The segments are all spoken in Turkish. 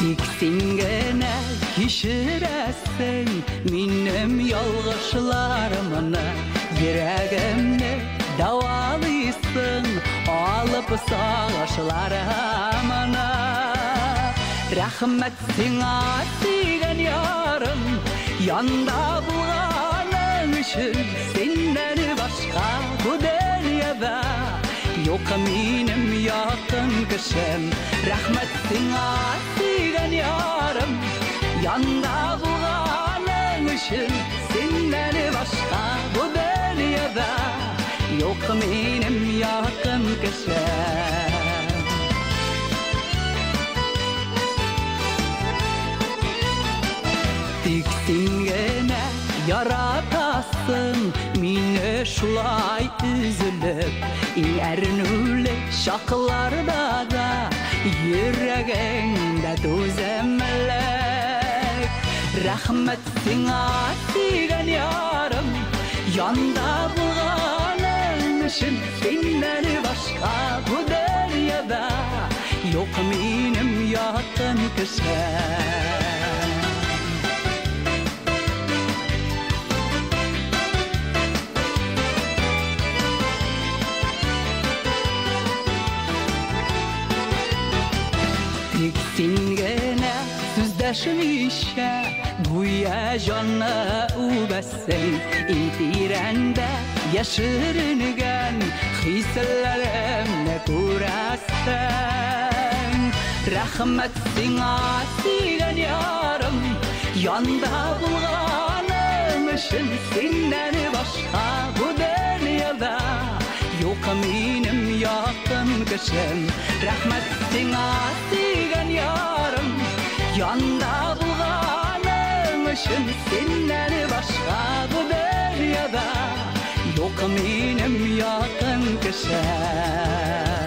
Tiksin gene kişiresin Minnem yalğışlarımını Yüreğimni davalısın Alıp sağışlarımını Rahmet sana sigen yarım Yanda bulganın için Senden başka bu dünyada Yok minim yakın kişim Rahmet sana sigen yarım Yanda bulganın için Senden başka bu dünyada Yok minim yakın kişim Tiksin gene yaratasın Mine şulay üzülüp Ernüle şaklarda da Yüreğinde düzemelek Rahmet sana sigen yarım Yanda bulganın için Senden başka bu dünyada Yok minim yakın kişim Tiksin gene süzdeşmişe Güya canına ubesin İtirende yaşırıngen Hislerimle kurasın Rahmet sana sigen yarım Yanda bulganım için Senden başka bu dünyada Yok minim yakın kişim Rahmet sana sigen yarım Yanda bulganım için Senden başka bu dünyada Yok minim yakın kişim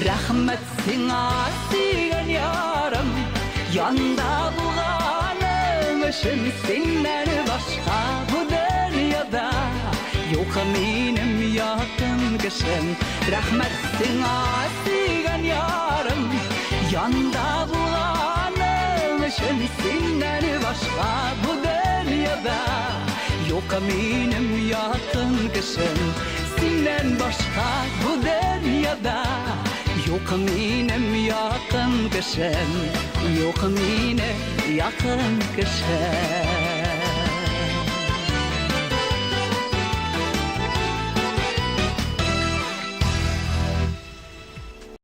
Rahmet sana sigen yarım Yanda bulganım için Senden başka bu dünyada Yok minim yakın kişim Rahmet sana sigen yarım Yanda bulganım için Senden başka bu dünyada Yok minim yakın kişim Senden başka bu dünyada Yok minim yakın kişim Yok minim yakın kişim